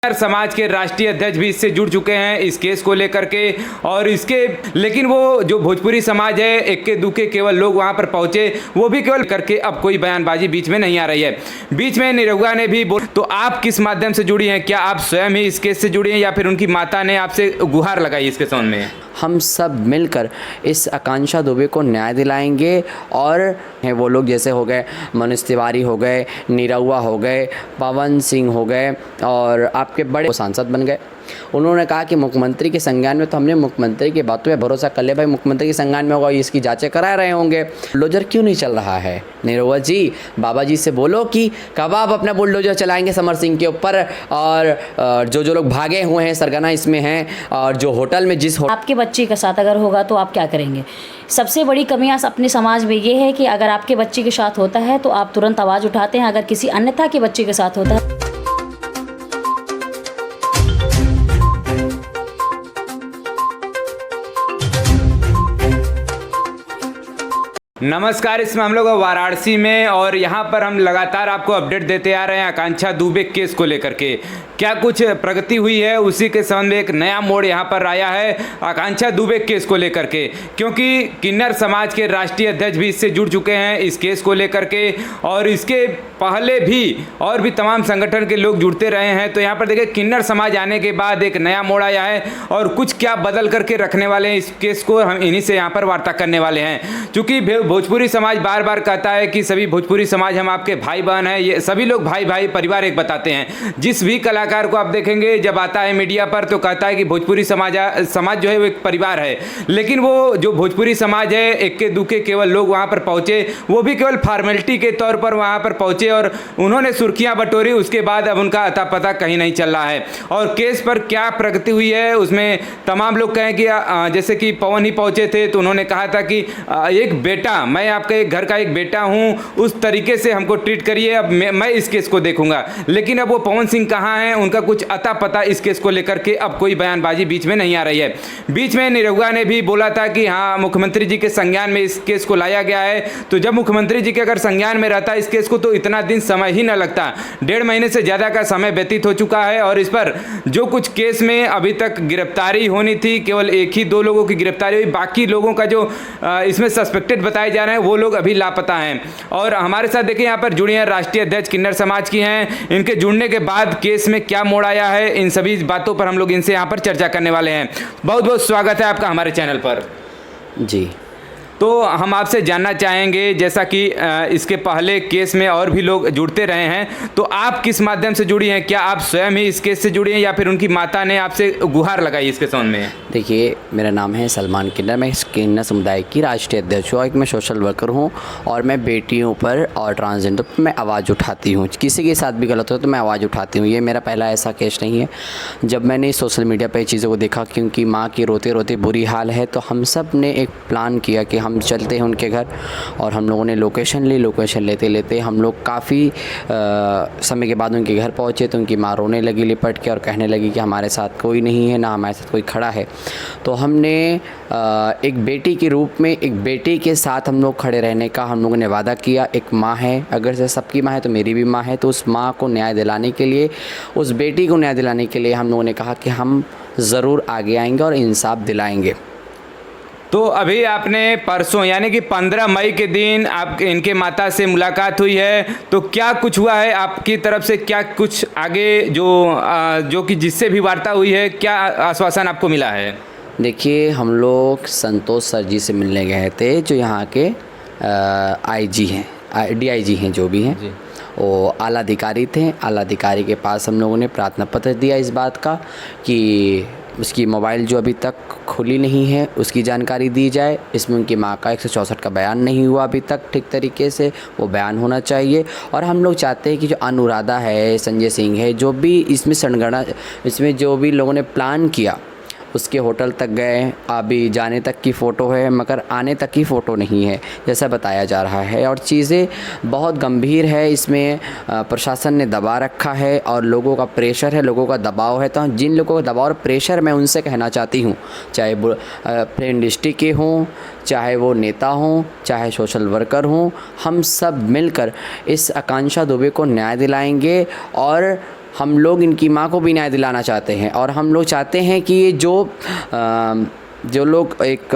समाज के राष्ट्रीय अध्यक्ष भी इससे जुड़ चुके हैं इस केस को लेकर के और इसके लेकिन वो जो भोजपुरी समाज है इक्के दुक्के केवल लोग वहां पर पहुंचे वो भी केवल करके अब कोई बयानबाजी बीच में नहीं आ रही है। बीच में निरहुआ ने भी तो आप किस माध्यम से जुड़ी हैं? क्या आप स्वयं ही इस केस से जुड़ी हैं या फिर उनकी माता ने आपसे गुहार लगाई इसके संबंध में? हम सब मिलकर इस आकांक्षा दुबे को न्याय दिलाएंगे और हैं वो लोग जैसे हो गए मनोज तिवारी हो गए, निरहुआ हो गए, पवन सिंह हो गए और आपके बड़े सांसद बन गए। उन्होंने कहा कि मुख्यमंत्री के संज्ञान में, तो हमने मुख्यमंत्री की बातों पे भरोसा कर लिया। भाई मुख्यमंत्री के संज्ञान में होगा, इसकी जांचें करा रहे होंगे। बुलडोजर क्यों नहीं चल रहा है? निरहुआ जी, बाबा जी से बोलो कि कब आप अपना बुलडोजर चलाएंगे समर सिंह के ऊपर, और जो लोग भागे हुए हैं सरगना इसमें हैं, और जो होटल में आपके बच्चे के साथ अगर होगा तो आप क्या करेंगे? सबसे बड़ी कमियां अपने समाज में ये है कि अगर आपके बच्चे के साथ होता है तो आप तुरंत आवाज़ उठाते हैं, अगर किसी अन्यथा के बच्चे के साथ होता है। नमस्कार, इसमें हम लोग वाराणसी में और यहाँ पर हम लगातार आपको अपडेट देते आ रहे हैं आकांक्षा दुबे केस को लेकर के। क्या कुछ प्रगति हुई है उसी के संबंध में एक नया मोड़ यहाँ पर आया है आकांक्षा दुबे केस को लेकर के, क्योंकि किन्नर समाज के राष्ट्रीय अध्यक्ष भी इससे जुड़ चुके हैं इस केस को लेकर के और इसके पहले भी और भी तमाम संगठन के लोग जुड़ते रहे हैं। तो यहाँ पर देखिए किन्नर समाज आने के बाद एक नया मोड़ आया है और कुछ क्या बदल करके रखने वाले हैं इस केस को, हम इन्हीं से यहाँ पर वार्ता करने वाले हैं। चूँकि भोजपुरी समाज बार बार कहता है कि सभी भोजपुरी समाज हम आपके भाई बहन हैं, ये सभी लोग भाई भाई परिवार एक बताते हैं। जिस भी कलाकार को आप देखेंगे जब आता है मीडिया पर तो कहता है कि भोजपुरी समाज जो है वो एक परिवार है, लेकिन वो जो भोजपुरी समाज है इक्के दुक्के केवल लोग वहाँ पर पहुँचे, वो भी केवल फॉर्मेलिटी के तौर पर वहाँ पर पहुँचे और उन्होंने सुर्खियाँ बटोरी। उसके बाद अब उनका अता पता कहीं नहीं चल रहा है और केस पर क्या प्रगति हुई है उसमें तमाम लोग कहें कि जैसे कि पवन ही पहुँचे थे तो उन्होंने कहा था कि एक बेटा, मैं आपका एक घर का एक बेटा हूं, उस तरीके से हमको ट्रीट करिए, अब मैं इस केस को देखूंगा। लेकिन अब वो पवन सिंह कहां हैं, उनका कुछ अता पता इस केस को लेकर के अब कोई बयानबाजी बीच में नहीं आ रही है। बीच में निरहुआ ने भी बोला था कि हाँ मुख्यमंत्री जी के संज्ञान में इस केस को लाया गया है, तो जब मुख्यमंत्री जी के अगर संज्ञान में रहता इस केस को तो इतना दिन समय ही न लगता। 1.5 महीने से ज़्यादा का समय व्यतीत हो चुका है और इस पर जो कुछ केस में अभी तक गिरफ्तारी होनी थी केवल 1-2 लोगों की गिरफ्तारी हुई, बाकी लोगों का जो इसमें सस्पेक्टेड बताए जा रहे हैं वो लोग अभी लापता हैं। और हमारे साथ देखिए यहाँ पर जुड़ी हैं राष्ट्रीय अध्यक्ष किन्नर समाज की हैं, इनके जुड़ने के बाद केस में क्या मोड़ आया है, इन सभी बातों पर हम लोग इनसे यहाँ पर चर्चा करने वाले हैं। बहुत बहुत स्वागत है आपका हमारे चैनल पर। जी, तो हम आपसे जानना चाहेंगे, जैसा कि इसके पहले केस में और भी लोग जुड़ते रहे हैं, तो आप किस माध्यम से जुड़ी हैं? क्या आप स्वयं ही इस केस से जुड़ी हैं या फिर उनकी माता ने आपसे गुहार लगाई इसके संबंध में? देखिए, मेरा नाम है सलमान किन्नर, मैं इस किन्नर समुदाय की राष्ट्रीय अध्यक्ष हूँ, एक मैं सोशल वर्कर हूँ और मैं बेटियों पर और ट्रांसजेंडर पर मैं आवाज़ उठाती हूँ। किसी के साथ भी गलत हो तो मैं आवाज़ उठाती हूँ। ये मेरा पहला ऐसा केस नहीं है। जब मैंने सोशल मीडिया पर चीज़ों को देखा, क्योंकि माँ की रोते रोते बुरी हाल है, तो हम सब ने एक प्लान किया कि हम चलते हैं उनके घर और हम लोगों ने लोकेशन ली। लोकेशन लेते लेते हम लोग काफ़ी समय के बाद उनके घर पहुंचे तो उनकी माँ रोने लगी लिपट के और कहने लगी कि हमारे साथ कोई नहीं है, ना हमारे साथ कोई खड़ा है। तो हमने एक बेटी के रूप में, एक बेटी के साथ हम लोग खड़े रहने का हम लोगों ने वादा किया। एक माँ है, अगर से सबकी माँ है तो मेरी भी माँ है, तो उस माँ को न्याय दिलाने के लिए, उस बेटी को न्याय दिलाने के लिए हम लोगों ने कहा कि हम ज़रूर आगे आएंगे और इंसाफ दिलाएंगे। तो अभी आपने परसों यानी कि 15 मई के दिन आप इनके माता से मुलाकात हुई है, तो क्या कुछ हुआ है आपकी तरफ से? क्या कुछ आगे जो कि जिससे भी वार्ता हुई है, क्या आश्वासन आपको मिला है? देखिए, हम लोग संतोष सर जी से मिलने गए थे, जो यहाँ के आईजी हैं, DIG हैं, जो भी हैं, वो आला अधिकारी थे। आला अधिकारी के पास हम लोगों ने प्रार्थना पत्र दिया इस बात का कि उसकी मोबाइल जो अभी तक खुली नहीं है उसकी जानकारी दी जाए। इसमें उनकी माँ का 164 का बयान नहीं हुआ अभी तक ठीक तरीके से, वो बयान होना चाहिए। और हम लोग चाहते हैं कि जो अनुराधा है, संजय सिंह है, जो भी इसमें संगठन, इसमें जो भी लोगों ने प्लान किया, उसके होटल तक गए, अभी जाने तक की फ़ोटो है मगर आने तक की फ़ोटो नहीं है जैसा बताया जा रहा है। और चीज़ें बहुत गंभीर है, इसमें प्रशासन ने दबा रखा है और लोगों का प्रेशर है, लोगों का दबाव है। तो जिन लोगों का दबाव और प्रेशर, मैं उनसे कहना चाहती हूँ, चाहे फ्रेंड इंडस्ट्री के हों, चाहे वो नेता हों, चाहे सोशल वर्कर हों, हम सब मिलकर इस आकांक्षा दुबे को न्याय दिलाएंगे और हम लोग इनकी माँ को भी न्याय दिलाना चाहते हैं और हम लोग चाहते हैं कि ये जो लोग एक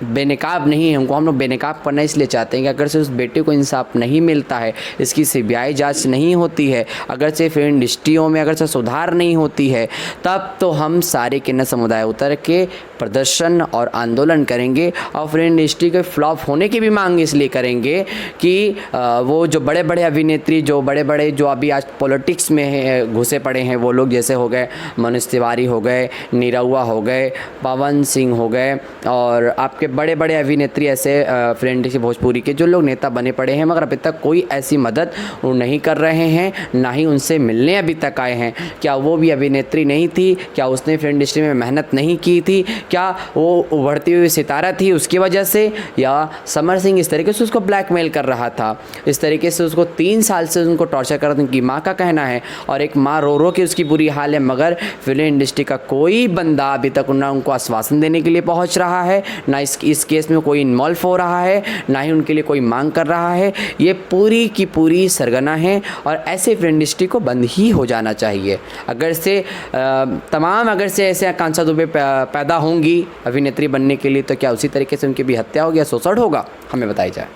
बेनकाब नहीं है उनको हम लोग बेनकाब करना इसलिए चाहते हैं कि अगर से उस बेटे को इंसाफ नहीं मिलता है, इसकी सीबीआई जांच नहीं होती है, अगर से फिल्म इंडस्ट्रियों में अगर से सुधार नहीं होती है, तब तो हम सारे किन्नर समुदाय उतर के प्रदर्शन और आंदोलन करेंगे और फिल्म इंडस्ट्री के फ्लॉप होने की भी मांग इसलिए करेंगे कि वो जो बड़े बड़े अभिनेत्री जो बड़े बड़े जो अभी आज पॉलिटिक्स में घुसे पड़े हैं वो लोग जैसे हो गए मनोज तिवारी हो गए, नीरहुआ हो गए, पवन सिंह हो गए और आपके बड़े बड़े अभिनेत्री ऐसे फिल्म इंडस्ट्री भोजपुरी के जो लोग नेता बने पड़े हैं, मगर अभी तक कोई ऐसी मदद वो नहीं कर रहे हैं, ना ही उनसे मिलने अभी तक आए हैं। क्या वो भी अभिनेत्री नहीं थी? क्या उसने फिल्म इंडस्ट्री में मेहनत नहीं की थी? क्या वो उभरती हुई सितारा थी उसकी वजह से, या समर सिंह इस तरीके से उसको ब्लैकमेल कर रहा था, इस तरीके से उसको 3 साल से उनको टॉर्चर कर उनकी माँ का कहना है और एक माँ रो रो के उसकी बुरी हाल है, मगर फिल्म इंडस्ट्री का कोई बंदा अभी तक ना उनको आश्वासन देने के लिए पहुंच रहा है, ना इस केस में कोई इन्वॉल्व हो रहा है, ना ही उनके लिए कोई मांग कर रहा है। ये पूरी की पूरी सरगना है और ऐसे फिल्म इंडस्ट्री को बंद ही हो जाना चाहिए। अगर से तमाम अगर से ऐसे आकांक्षा दुबे पैदा होंगी अभिनेत्री बनने के लिए, तो क्या उसी तरीके से उनकी भी हत्या होगी या शोषण होगा? हमें बताई जाए।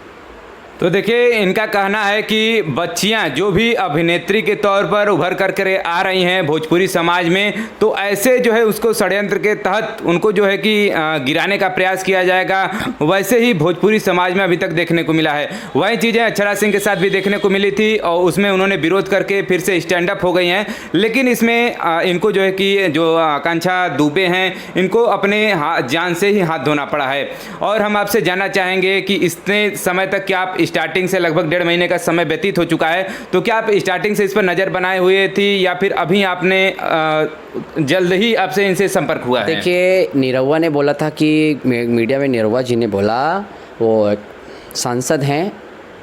तो देखिए, इनका कहना है कि बच्चियां जो भी अभिनेत्री के तौर पर उभर कर आ रही हैं भोजपुरी समाज में, तो ऐसे जो है उसको षड्यंत्र के तहत उनको जो है कि गिराने का प्रयास किया जाएगा। वैसे ही भोजपुरी समाज में अभी तक देखने को मिला है। वही चीज़ें अक्षरा सिंह के साथ भी देखने को मिली थी और उसमें उन्होंने विरोध करके फिर से स्टैंड अप हो गई हैं। लेकिन इसमें इनको जो है कि जो आकांक्षा दुबे हैं, इनको अपने जान से ही हाथ धोना पड़ा है। और हम आपसे जानना चाहेंगे कि इतने समय तक क्या आप स्टार्टिंग से लगभग 1.5 महीने का समय व्यतीत हो चुका है, तो क्या आप स्टार्टिंग से इस पर नज़र बनाए हुए थी या फिर अभी आपने जल्द ही आपसे इनसे संपर्क हुआ है? देखिए, नीरहुआ ने बोला था कि मीडिया में नीरहुआ जी ने बोला, वो सांसद हैं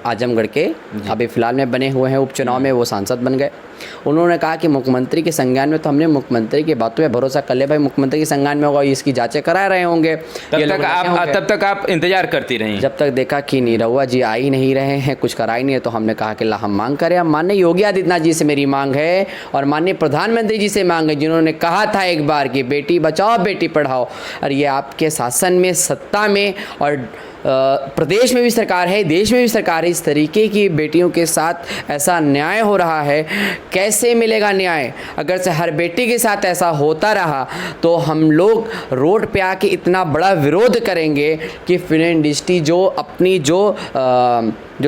आजमगढ़ के, अभी फ़िलहाल में बने हुए हैं, उपचुनाव में वो सांसद बन गए। उन्होंने कहा कि मुख्यमंत्री के संज्ञान में, तो हमने मुख्यमंत्री की बातों पे भरोसा कर ले भाई, मुख्यमंत्री के संज्ञान में होगा, इसकी जांचें करा रहे होंगे। तब तक आप इंतजार करती रही? जब तक देखा कि नीरहुआ जी आ ही नहीं रहे हैं, कुछ करा ही नहीं है, तो हमने कहा कि ला हम मांग करें। अब माननीय योगी आदित्यनाथ जी से मेरी मांग है और माननीय प्रधानमंत्री जी से मांग है, जिन्होंने कहा था एक बार कि बेटी बचाओ बेटी पढ़ाओ, और ये आपके शासन में, सत्ता में और प्रदेश में भी सरकार है, देश में भी सरकार है, इस तरीके की बेटियों के साथ ऐसा अन्याय हो रहा है। कैसे मिलेगा न्याय? अगर से हर बेटी के साथ ऐसा होता रहा तो हम लोग रोड पे आके इतना बड़ा विरोध करेंगे कि फिल्म इंडस्ट्री जो अपनी जो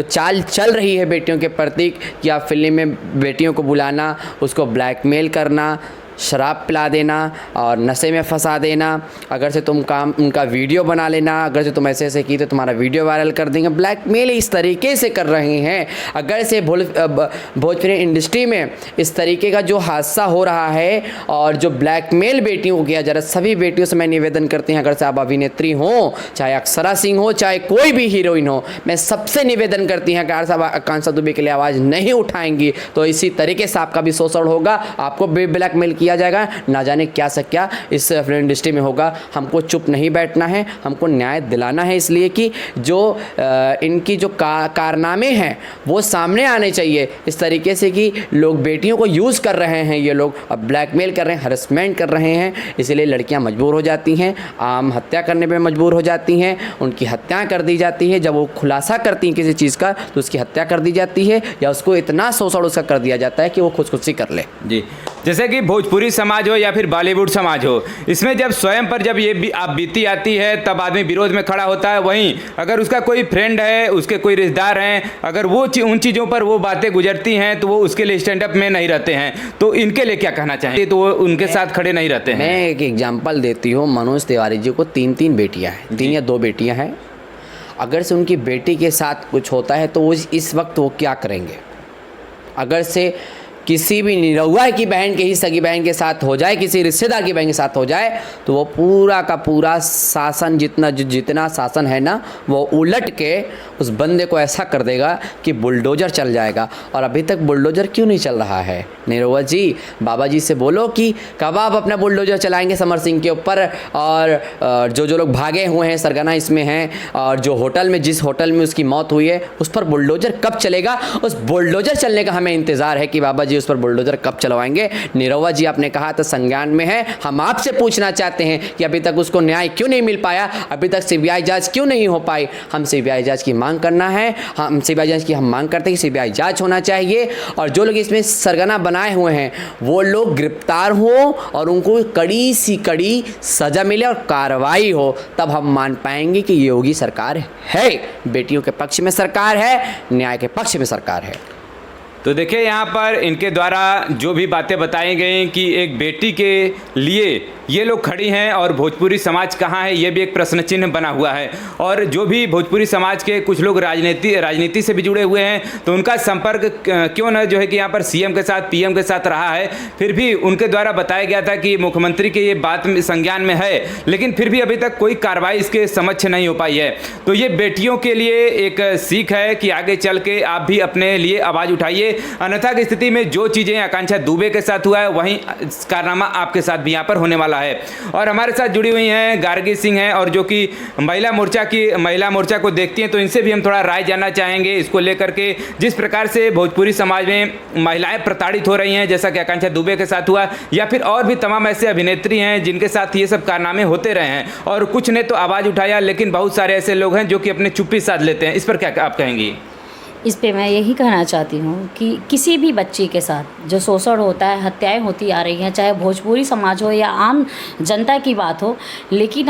चाल चल रही है बेटियों के प्रति, या फिल्म में बेटियों को बुलाना, उसको ब्लैकमेल करना, शराब पिला देना और नशे में फंसा देना, अगर से तुम काम उनका वीडियो बना लेना, अगर से तुम ऐसे ऐसे की तो तुम्हारा वीडियो वायरल कर देंगे, ब्लैकमेल इस तरीके से कर रहे हैं। अगर से भोजपुरी इंडस्ट्री में इस तरीके का जो हादसा हो रहा है और जो ब्लैकमेल बेटियों को किया जा रहा है, सभी बेटियों से मैं निवेदन करती हूँ, अगर से आप अभिनेत्री हों, चाहे अक्षरा सिंह हो, चाहे कोई भी हीरोइन हो, मैं सबसे निवेदन करती हैं कि अगर साहब आकांक्षा दुबे के लिए आवाज़ नहीं उठाएंगी तो इसी तरीके से आपका भी शोषण होगा, आपको भी ब्लैकमेल किया जाएगा, ना जाने क्या से क्या इस फिल्म इंडस्ट्री में होगा। हमको चुप नहीं बैठना है, हमको न्याय दिलाना है, इसलिए कि जो इनकी जो कारनामे हैं वो सामने आने चाहिए, इस तरीके से कि लोग बेटियों को यूज़ कर रहे हैं, ये लोग अब ब्लैकमेल कर रहे हैं, हरेसमेंट कर रहे हैं, इसलिए लड़कियां मजबूर हो जाती हैं, आम हत्या करने पर मजबूर हो जाती हैं, उनकी हत्या कर दी जाती है। जब वो खुलासा करती हैं किसी चीज़ का तो उसकी हत्या कर दी जाती है, या उसको इतना शोषण उसका कर दिया जाता है कि वो खुदकुशी कर ले। जी, जैसे कि भोजपुरी समाज हो या फिर बॉलीवुड समाज हो, इसमें जब स्वयं पर जब ये आप बीती आती है तब आदमी विरोध में खड़ा होता है। वहीं अगर उसका कोई फ्रेंड है, उसके कोई रिश्तेदार हैं, अगर वो उन चीज़ों पर वो बातें गुजरती हैं तो वो उसके लिए स्टैंड अप में नहीं रहते हैं, तो इनके लिए क्या कहना चाहिए? तो वो उनके साथ खड़े नहीं रहते हैं। मैं एक एग्जाम्पल देती हूँ, मनोज तिवारी जी को 3 बेटियाँ हैं, 3 या 2 बेटियाँ हैं। अगर से उनकी बेटी के साथ कुछ होता है तो वो इस वक्त वो क्या करेंगे? अगर से किसी भी नीरहुआ की बहन के ही सगी बहन के साथ हो जाए, किसी रिश्तेदार की बहन के साथ हो जाए, तो वो पूरा का पूरा शासन, जितना शासन है ना, वो उलट के उस बंदे को ऐसा कर देगा कि बुलडोज़र चल जाएगा। और अभी तक बुलडोज़र क्यों नहीं चल रहा है? नीरहुआ जी, बाबा जी से बोलो कि कब आप अपना बुलडोज़र चलाएंगे समर सिंह के ऊपर, और जो लोग भागे हुए हैं, सरगना इसमें हैं, और जो होटल में, जिस होटल में उसकी मौत हुई है, उस पर बुलडोज़र कब चलेगा? उस बुलडोज़र चलने का हमें इंतज़ार है कि बाबा जी उस पर बुलडोजर कब चलवाएंगे? निरहुआ जी आपने कहा था संज्ञान में है, हम आपसे पूछना चाहते हैं कि अभी तक उसको न्याय क्यों नहीं मिल पाया, अभी तक सीबीआई जांच क्यों नहीं हो पाई? हम सीबीआई जांच की मांग करना है, हम सीबीआई जांच की हम मांग करते हैं कि सीबीआई जांच होना चाहिए और जो लोग इसमें सरगना बनाए हुए हैं वो लोग गिरफ्तार हों और उनको कड़ी सी कड़ी सजा मिले और कार्रवाई हो, तब हम मान पाएंगे कि योगी सरकार है, बेटियों के पक्ष में सरकार है, न्याय के पक्ष में सरकार है। तो देखिए यहाँ पर इनके द्वारा जो भी बातें बताई गई कि एक बेटी के लिए ये लोग खड़ी हैं और भोजपुरी समाज कहाँ है, ये भी एक प्रश्न चिन्ह बना हुआ है। और जो भी भोजपुरी समाज के कुछ लोग राजनीति से भी जुड़े हुए हैं, तो उनका संपर्क क्यों न जो है कि यहाँ पर सीएम के साथ पीएम के साथ रहा है, फिर भी उनके द्वारा बताया गया था कि मुख्यमंत्री के ये बात संज्ञान में है, लेकिन फिर भी अभी तक कोई कार्रवाई इसके समक्ष नहीं हो पाई है। तो ये बेटियों के लिए एक सीख है कि आगे चल के आप भी अपने लिए आवाज़ उठाइए, अन्यथा की स्थिति में जो चीज़ें आकांक्षा दुबे के साथ हुआ है वहीं कारनामा आपके साथ भी यहाँ पर होने वाला है। और हमारे साथ जुड़ी हुई हैं गार्गी सिंह हैं और जो कि महिला मोर्चा को देखती हैं, तो इनसे भी हम थोड़ा राय जानना चाहेंगे इसको लेकर के, जिस प्रकार से भोजपुरी समाज में महिलाएं प्रताड़ित हो रही हैं जैसा कि आकांक्षा दुबे के साथ हुआ, या फिर और भी तमाम ऐसे अभिनेत्री हैं जिनके साथ ये सब कारनामे होते रहे हैं और कुछ ने तो आवाज़ उठाया, लेकिन बहुत सारे ऐसे लोग हैं जो कि अपने चुप्पी साध लेते हैं। इस पर क्या आप कहेंगी? इस पे मैं यही कहना चाहती हूँ कि किसी भी बच्ची के साथ जो शोषण होता है, हत्याएं होती आ रही हैं, चाहे भोजपुरी समाज हो या आम जनता की बात हो, लेकिन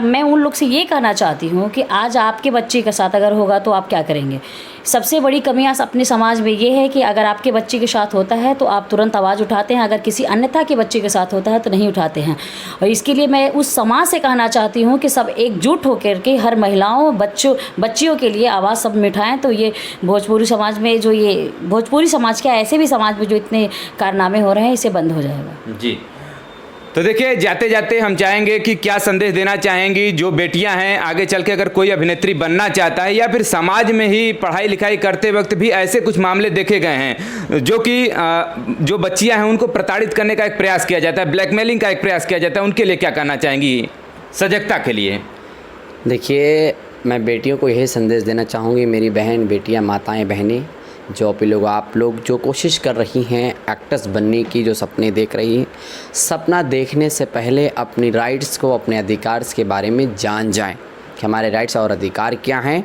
मैं उन लोग से ये कहना चाहती हूँ कि आज आपके बच्चे के साथ अगर होगा तो आप क्या करेंगे? सबसे बड़ी कमियाँ अपने समाज में ये है कि अगर आपके बच्चे के साथ होता है तो आप तुरंत आवाज़ उठाते हैं, अगर किसी अन्यथा के बच्चे के साथ होता है तो नहीं उठाते हैं। और इसके लिए मैं उस समाज से कहना चाहती हूँ कि सब एकजुट होकर के हर महिलाओं बच्चियों के लिए आवाज़ सब मिठाएं, तो ये भोजपुरी समाज में जो ये भोजपुरी समाज क्या ऐसे भी समाज में जो इतने कारनामे हो रहे हैं, इसे बंद हो जाएगा। जी, तो देखिए जाते जाते हम चाहेंगे कि क्या संदेश देना चाहेंगी जो बेटियां हैं, आगे चल के अगर कोई अभिनेत्री बनना चाहता है या फिर समाज में ही पढ़ाई लिखाई करते वक्त भी ऐसे कुछ मामले देखे गए हैं जो कि जो बच्चियां हैं उनको प्रताड़ित करने का एक प्रयास किया जाता है, ब्लैकमेलिंग का एक प्रयास किया जाता है, उनके लिए क्या कहना चाहेंगी सजगता के लिए? देखिए, मैं बेटियों को यही संदेश देना चाहूँगी, मेरी बहन बेटियाँ, माताएं, बहनें, जो आप लोग जो कोशिश कर रही हैं एक्ट्रेस बनने की, जो सपने देख रही हैं, सपना देखने से पहले अपनी राइट्स को, अपने अधिकार के बारे में जान जाएं कि हमारे राइट्स और अधिकार क्या हैं,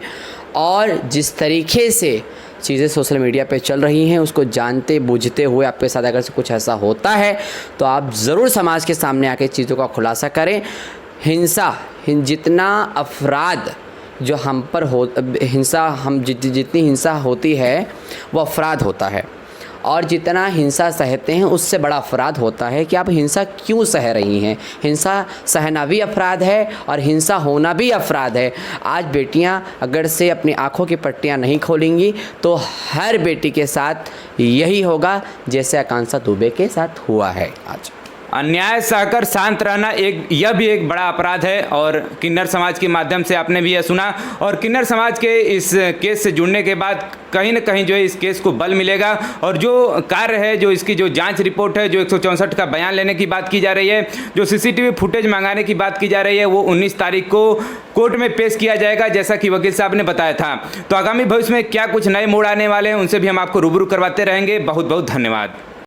और जिस तरीके से चीज़ें सोशल मीडिया पे चल रही हैं उसको जानते बूझते हुए आपके साथ अगर कुछ ऐसा होता है तो आप ज़रूर समाज के सामने आके चीज़ों का खुलासा करें। जितना अपराध जो हम पर हो, जितनी हिंसा होती है वो अपराध होता है, और जितना हिंसा सहते हैं उससे बड़ा अपराध होता है कि आप हिंसा क्यों सह रही हैं। हिंसा सहना भी अपराध है और हिंसा होना भी अपराध है। आज बेटियां अगर से अपनी आंखों की पट्टियां नहीं खोलेंगी तो हर बेटी के साथ यही होगा जैसे आकांक्षा दुबे के साथ हुआ है। आज अन्याय सहकर शांत रहना यह भी एक बड़ा अपराध है, और किन्नर समाज के माध्यम से आपने भी यह सुना, और किन्नर समाज के इस केस से जुड़ने के बाद कहीं न कहीं जो है इस केस को बल मिलेगा, और जो कार्य है, जो इसकी जो जांच रिपोर्ट है, जो 164 का बयान लेने की बात की जा रही है, जो सीसीटीवी फुटेज मंगाने की बात की जा रही है, वो 19 तारीख को कोर्ट में पेश किया जाएगा जैसा कि वकील साहब ने बताया था। तो आगामी भविष्य में क्या कुछ नए मोड़ आने वाले हैं उनसे भी हम आपको रूबरू करवाते रहेंगे। बहुत बहुत धन्यवाद।